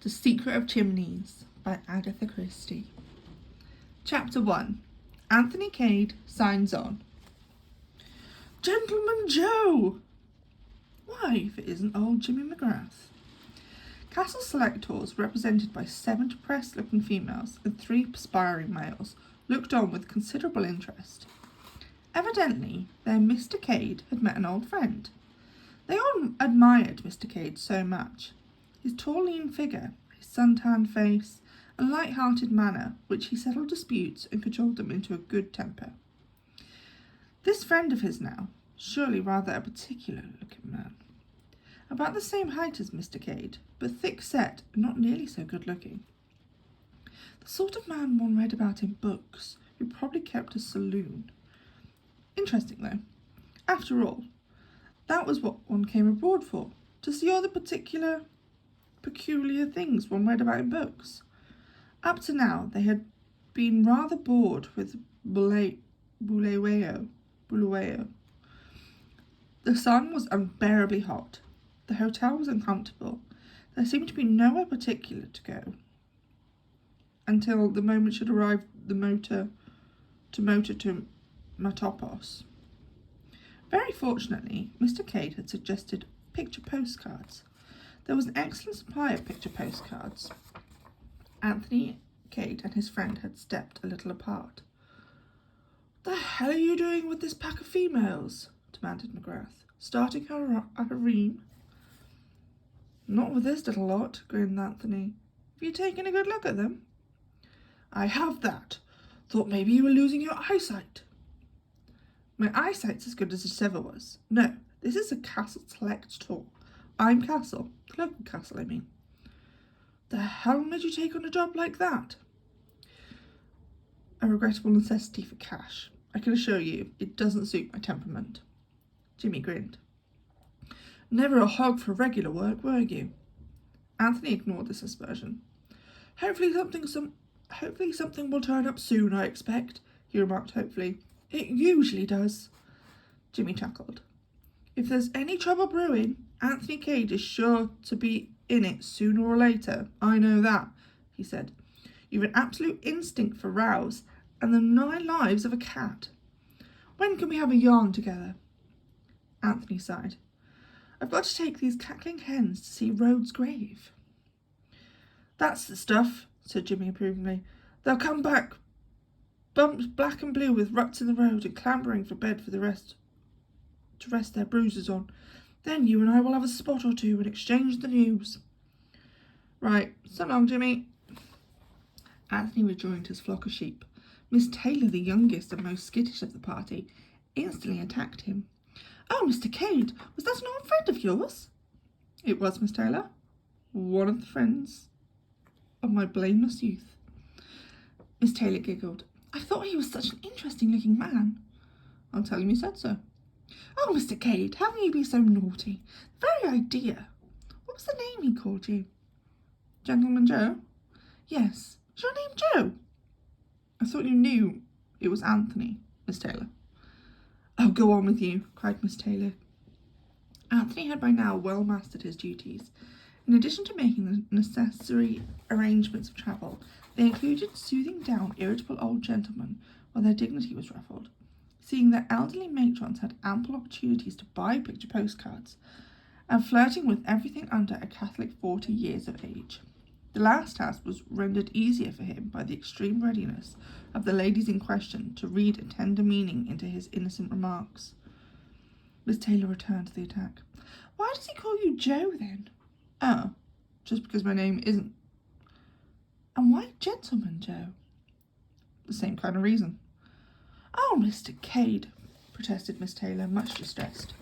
The Secret of Chimneys by Agatha Christie. Chapter 1. Anthony Cade signs on. Gentleman Joe! Why, if it isn't old Jimmy McGrath. Castle selectors, represented by 7 depressed-looking females and 3 perspiring males, looked on with considerable interest. Evidently, their Mr. Cade had met an old friend. They all admired Mr. Cade so much. His tall, lean figure, his sun-tanned face, and light-hearted manner, which he settled disputes and cajoled them into a good temper. This friend of his now, surely rather a particular-looking man, about the same height as Mr. Cade, but thick-set and not nearly so good-looking. The sort of man one read about in books, who probably kept a saloon. Interesting, though. After all, that was what one came abroad for, to see all the peculiar things one read about in books. Up to now, they had been rather bored with Bulawayo. The sun was unbearably hot. The hotel was uncomfortable. There seemed to be nowhere particular to go until the moment should arrive the motor to Matopos. Very fortunately, Mr. Cade had suggested picture postcards. There was an excellent supply of picture postcards. Anthony Cade and his friend had stepped a little apart. "The hell are you doing with this pack of females?" demanded McGrath. "Starting a harem?" "Not with this little lot," grinned Anthony. "Have you taken a good look at them?" "I have that. Thought maybe you were losing your eyesight." "My eyesight's as good as it ever was. No, this is a Castle Select tour. I'm Castle. Local Castle, I mean." "The hell made you take on a job like that?" "A regrettable necessity for cash. I can assure you, it doesn't suit my temperament." Jimmy grinned. "Never a hog for regular work, were you?" Anthony ignored this aspersion. Hopefully something will turn up soon, I expect," he remarked hopefully. "It usually does." Jimmy chuckled. "If there's any trouble brewing, Anthony Cade is sure to be in it sooner or later. I know that," he said. "You've an absolute instinct for rows and the 9 lives of a cat. When can we have a yarn together?" Anthony sighed. "I've got to take these cackling hens to see Rhodes' grave." "That's the stuff," said Jimmy approvingly. "They'll come back bumped black and blue with ruts in the road and clambering for bed for the rest to rest their bruises on. Then you and I will have a spot or two and exchange the news." "Right, so long, Jimmy." Anthony rejoined his flock of sheep. Miss Taylor, the youngest and most skittish of the party, instantly attacked him. "Oh, Mr. Cade, was that an old friend of yours?" "It was, Miss Taylor. One of the friends of my blameless youth." Miss Taylor giggled. "I thought he was such an interesting-looking man." "I'll tell him you said so." "Oh, Mr. Cade, how can you be so naughty? The very idea. What was the name he called you?" "Gentleman Joe?" "Yes. Is your name Joe?" "I thought you knew it was Anthony, Miss Taylor." "Oh, go on with you," cried Miss Taylor. Anthony had by now well mastered his duties. In addition to making the necessary arrangements of travel, they included soothing down irritable old gentlemen while their dignity was ruffled, seeing that elderly matrons had ample opportunities to buy picture postcards, and flirting with everything under a Catholic 40 years of age. The last task was rendered easier for him by the extreme readiness of the ladies in question to read a tender meaning into his innocent remarks. Miss Taylor returned to the attack. "Why does he call you Joe, then?" "Oh, just because my name isn't." "And why Gentleman Joe?" "The same kind of reason." "Oh, Mr. Cade," protested Miss Taylor, much distressed.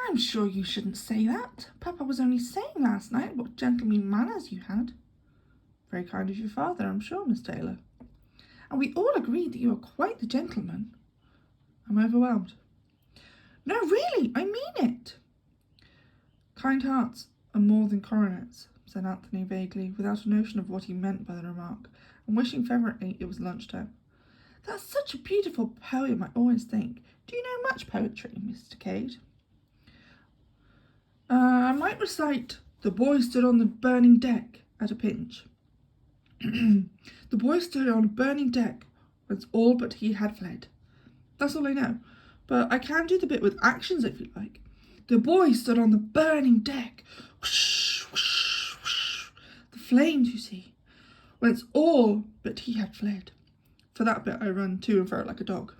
"I'm sure you shouldn't say that. Papa was only saying last night what gentlemanly manners you had." "Very kind of your father, I'm sure, Miss Taylor." "And we all agreed that you are quite the gentleman." "I'm overwhelmed." "No, really, I mean it." "Kind hearts are more than coronets," said Anthony vaguely, without a notion of what he meant by the remark, and wishing fervently it was lunchtime. "That's such a beautiful poem, I always think. Do you know much poetry, Mr. Cade?" "I might might recite "The boy stood on the burning deck" at a pinch. The boy stood on a burning deck whence all but he had fled. That's all I know, but I can do the bit with actions if you like. The boy stood on the burning deck. Whoosh, whoosh, whoosh. The flames, you see, whence all but he had fled. For that bit I run to and fro like a dog.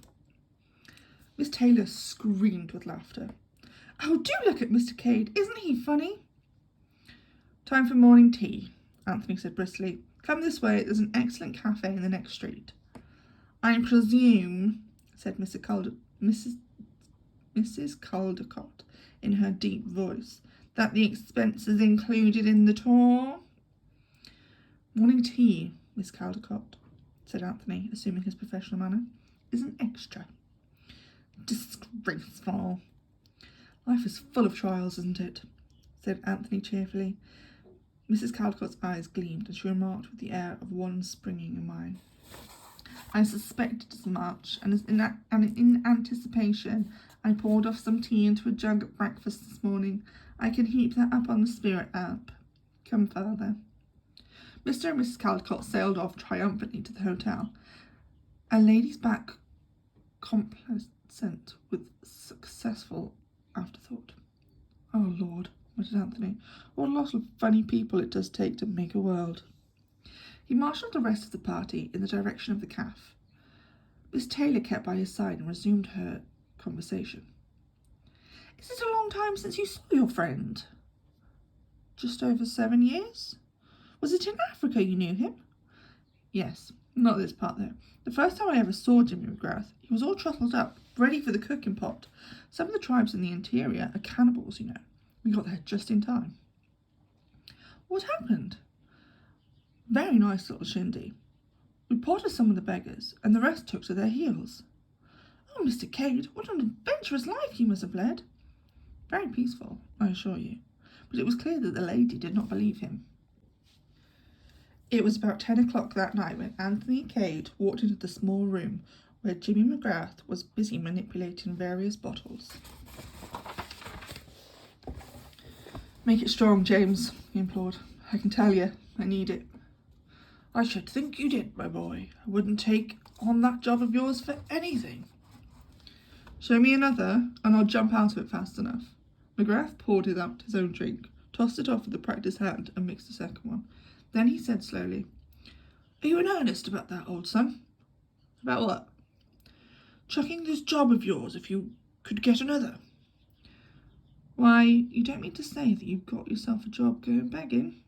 Miss Taylor screamed with laughter. Oh, do look at Mr. Cade. Isn't he funny? Time for morning tea, Anthony said briskly. Come this way. There's an excellent cafe in the next street. I presume, said Mrs. Caldecott in her deep voice, that the expense is included in the tour. Morning tea, Miss Caldecott, said Anthony, assuming his professional manner, is an extra. Disgraceful. Life is full of trials, isn't it? Said Anthony cheerfully. Mrs. Caldecott's eyes gleamed, and she remarked with the air of one springing a mine. I suspected as much, and in anticipation, I poured off some tea into a jug at breakfast this morning. I can heap that up on the spirit lamp. Come further. Mr. and Mrs. Caldecott sailed off triumphantly to the hotel, a lady's back complacent with successful afterthought. Oh, Lord, muttered Anthony, what a lot of funny people it does take to make a world. He marshalled the rest of the party in the direction of the cafe. Miss Taylor kept by his side and resumed her conversation. Is it a long time since you saw your friend? Just over 7 years. Was it in Africa you knew him? Yes, not this part though. The first time I ever saw Jimmy McGrath, he was all truffled up, ready for the cooking pot. Some of the tribes in the interior are cannibals, you know. We got there just in time. What happened? Very nice little shindy. We potted some of the beggars, and the rest took to their heels. Oh, Mr. Cade, what an adventurous life you must have led. Very peaceful, I assure you. But it was clear that the lady did not believe him. It was about 10 o'clock that night when Anthony Cade walked into the small room where Jimmy McGrath was busy manipulating various bottles. Make it strong, James, he implored. I can tell you, I need it. I should think you did, my boy. I wouldn't take on that job of yours for anything. Show me another, and I'll jump out of it fast enough. McGrath poured out his own drink, tossed it off with a practised hand, and mixed a second one. Then he said slowly, Are you in earnest about that, old son? About what? Chucking this job of yours if you could get another. Why, you don't mean to say that you've got yourself a job going begging?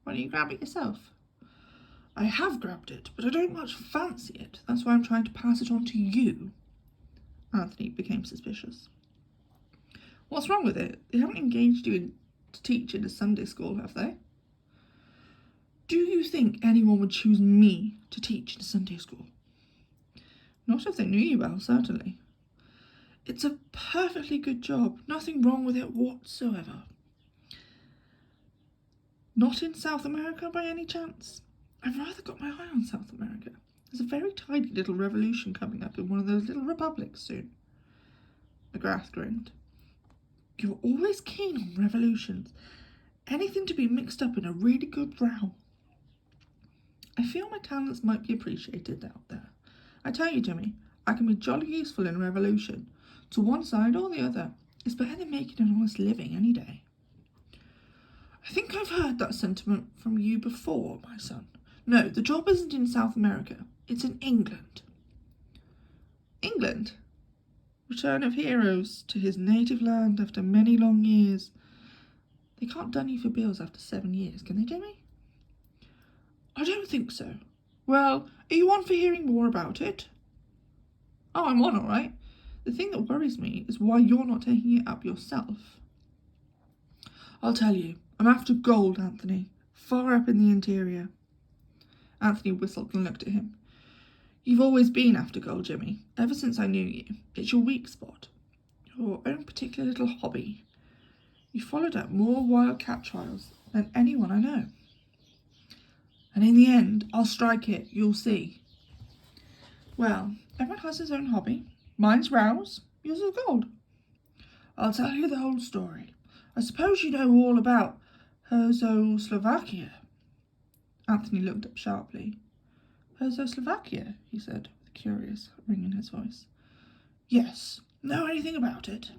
Why don't you grab it yourself? I have grabbed it, but I don't much fancy it. That's why I'm trying to pass it on to you. Anthony became suspicious. What's wrong with it? They haven't engaged you to teach in a Sunday school, have they? Do you think anyone would choose me to teach in a Sunday school? Not if they knew you well, certainly. It's a perfectly good job. Nothing wrong with it whatsoever. Not in South America by any chance? I've rather got my eye on South America. There's a very tidy little revolution coming up in one of those little republics soon. McGrath grinned. You're always keen on revolutions. Anything to be mixed up in a really good row. I feel my talents might be appreciated out there. I tell you, Jimmy, I can be jolly useful in a revolution. To one side or the other. It's better than making an honest living any day. I think I've heard that sentiment from you before, my son. No, the job isn't in South America. It's in England. England? Return of heroes to his native land after many long years. They can't dun you for bills after 7 years, can they, Jimmy? I don't think so. Well, are you on for hearing more about it? Oh, I'm on, all right. The thing that worries me is why you're not taking it up yourself. I'll tell you, I'm after gold, Anthony, far up in the interior. Anthony whistled and looked at him. You've always been after gold, Jimmy, ever since I knew you. It's your weak spot, your own particular little hobby. You followed up more wildcat trials than anyone I know. And in the end, I'll strike it, you'll see. Well, everyone has his own hobby. Mine's rows, yours is gold. I'll tell you the whole story. I suppose you know all about Czechoslovakia. Anthony looked up sharply. Czechoslovakia, he said, with a curious ring in his voice. Yes, know anything about it?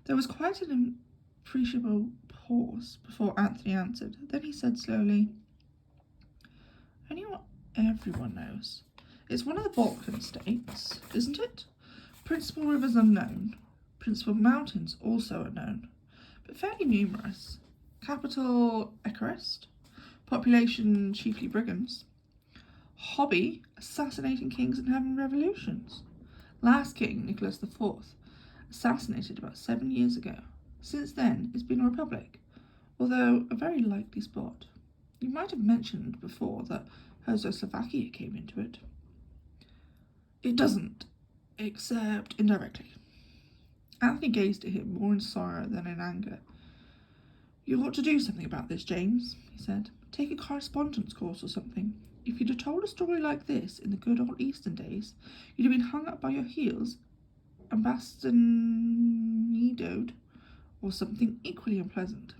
There was quite an appreciable pause before Anthony answered. Then he said slowly, only what everyone knows. It's one of the Balkan states, isn't it? Principal rivers unknown. Principal mountains also unknown, but fairly numerous. Capital Bucharest. Population chiefly brigands. Hobby, assassinating kings and having revolutions. Last king, Nicholas IV, assassinated about 7 years ago. Since then, it's been a republic, although a very likely spot. You might have mentioned before that Czechoslovakia came into it. It doesn't, except indirectly. Anthony gazed at him more in sorrow than in anger. You ought to do something about this, James, he said. Take a correspondence course or something. If you'd have told a story like this in the good old Eastern days, you'd have been hung up by your heels and bastinadoed, or something equally unpleasant.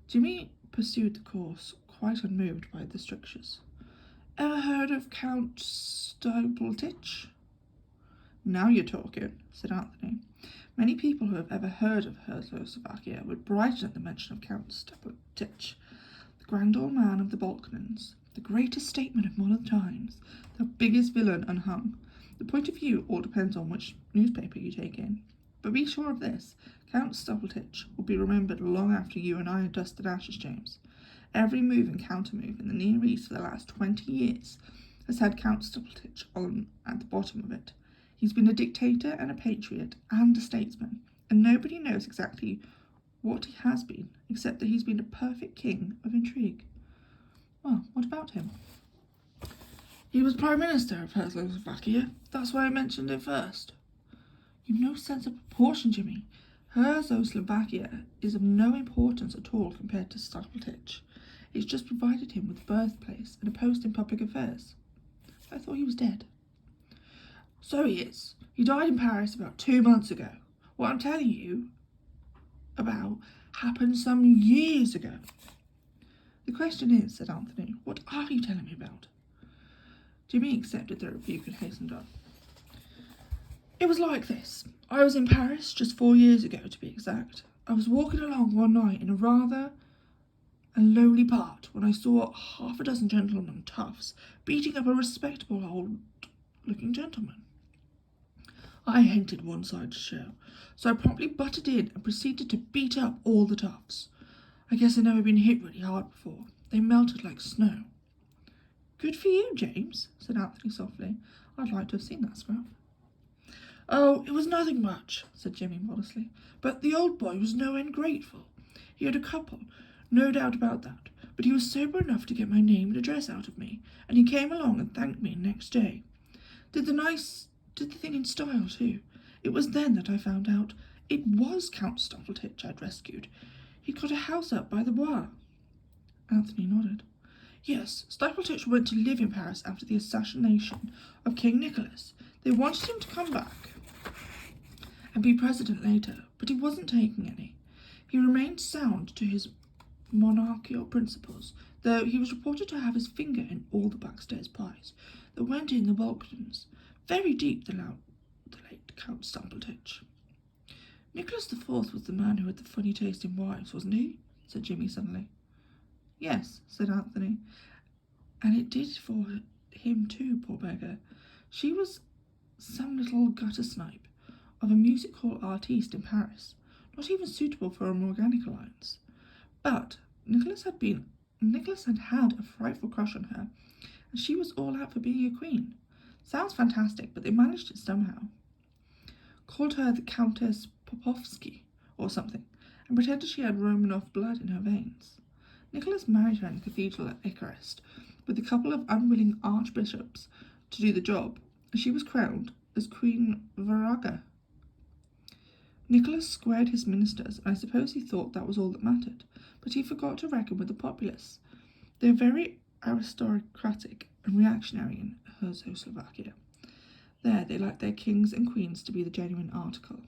Jimmy pursued the course, quite unmoved by the strictures. Ever heard of Count Stapletitch? Now you're talking, said Anthony. Many people who have ever heard of Czechoslovakia would brighten at the mention of Count Stapletitch, the grand old man of the Balkans, the greatest statesman of modern times, the biggest villain unhung. The point of view all depends on which newspaper you take in. But be sure of this, Count Stapletitch will be remembered long after you and I are dust and ashes, James. Every move and counter-move in the Near East for the last 20 years has had Count Stapletitch on at the bottom of it. He's been a dictator and a patriot and a statesman, and nobody knows exactly what he has been, except that he's been a perfect king of intrigue. Well, what about him? He was Prime Minister of Czechoslovakia. That's why I mentioned it first. You've no sense of proportion, Jimmy. Czechoslovakia is of no importance at all compared to Stapletitch. It's just provided him with a birthplace and a post in public affairs. I thought he was dead. So he is. He died in Paris about 2 months ago. What I'm telling you about happened some years ago. The question is, said Anthony, what are you telling me about? Jimmy accepted the rebuke and hastened on. It was like this. I was in Paris just 4 years ago, to be exact. I was walking along one night in a rather lonely part when I saw half a dozen gentlemen on toughs beating up a respectable old-looking gentleman. I hated one side to show, so I promptly butted in and proceeded to beat up all the toughs. I guess I'd never been hit really hard before. They melted like snow. Good for you, James, said Anthony softly. I'd like to have seen that scrap. Oh, it was nothing much, said Jimmy modestly, but the old boy was no end grateful. He had a couple, no doubt about that, but he was sober enough to get my name and address out of me, and he came along and thanked me next day. Did the thing in style, too. It was then that I found out it was Count Stapletitch I'd rescued. He'd got a house up by the Bois. Anthony nodded. Yes, Stapletitch went to live in Paris after the assassination of King Nicholas. They wanted him to come back and be president later, but he wasn't taking any. He remained sound to his monarchical principles, though he was reported to have his finger in all the backstairs pies that went in the Balkans. Very deep, the late Count Stapletitch. Nicholas IV was the man who had the funny taste in wives, wasn't he? Said Jimmy suddenly. Yes, said Anthony, and it did for him too, poor beggar. She was some little gutter snipe of a music hall artiste in Paris, not even suitable for a Morganic alliance. But Nicholas had had a frightful crush on her, and she was all out for being a queen. Sounds fantastic, but they managed it somehow. Called her the Countess Popovsky or something, and pretended she had Romanov blood in her veins. Nicholas married her in the cathedral at Bucharest, with a couple of unwilling archbishops to do the job, and she was crowned as Queen Varaga. Nicholas squared his ministers, and I suppose he thought that was all that mattered, but he forgot to reckon with the populace. They were very aristocratic and reactionary in Czechoslovakia. There they liked their kings and queens to be the genuine article.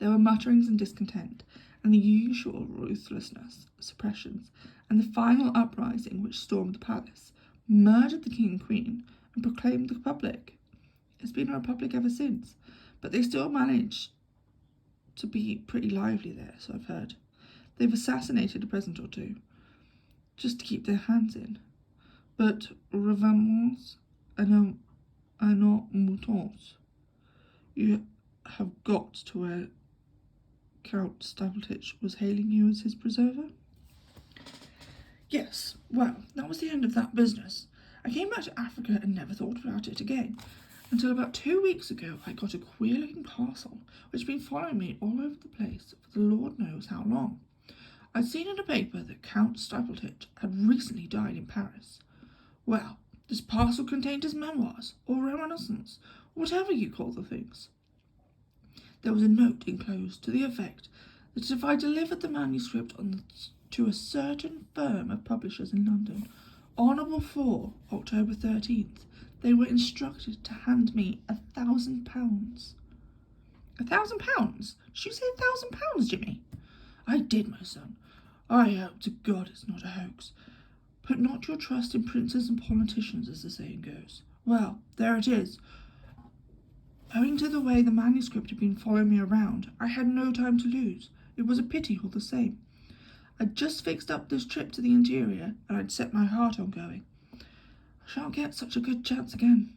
There were mutterings and discontent, and the usual ruthlessness, suppressions, and the final uprising which stormed the palace, murdered the king and queen, and proclaimed the republic. It's been a republic ever since, but they still manage to be pretty lively there, so I've heard. They've assassinated a president or two, just to keep their hands in. But revenons and not moutons. You have got to where Count Stapletich was hailing you as his preserver? Yes, well, that was the end of that business. I came back to Africa and never thought about it again, until about 2 weeks ago I got a queer-looking parcel which had been following me all over the place for the Lord knows how long. I'd seen in a paper that Count Stapletich had recently died in Paris. Well, this parcel contained his memoirs, or reminiscence, or whatever you call the things. There was a note enclosed to the effect that if I delivered the manuscript to a certain firm of publishers in London on or before October 13th, they were instructed to hand me £1,000. £1,000? Did you say £1,000, Jimmy? I did, my son. I hope to God it's not a hoax. Put not your trust in princes and politicians, as the saying goes. Well, there it is. Owing to the way the manuscript had been following me around, I had no time to lose. It was a pity all the same. I'd just fixed up this trip to the interior, and I'd set my heart on going. I shan't get such a good chance again.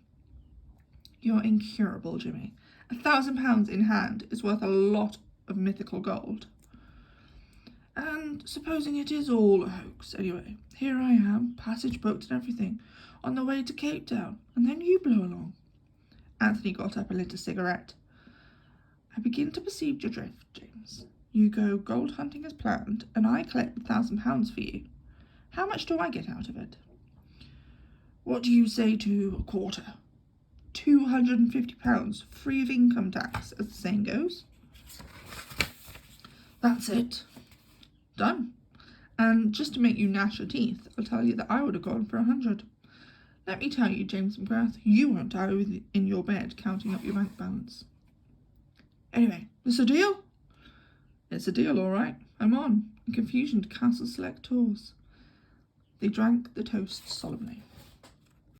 You're incurable, Jimmy. £1,000 in hand is worth a lot of mythical gold. And supposing it is all a hoax, anyway, here I am, passage booked and everything, on the way to Cape Town, and then you blow along. Anthony got up and lit a cigarette. I begin to perceive your drift, James. You go gold hunting as planned, and I collect £1,000 for you. How much do I get out of it? What do you say to a quarter? £250, free of income tax, as the saying goes. That's it. Done. And just to make you gnash your teeth, I'll tell you that I would have gone for 100. Let me tell you, James McGrath, you won't die in your bed counting up your bank balance. Anyway, this a deal? It's a deal, all right. I'm on. In confusion to cancel select tours. They drank the toast solemnly.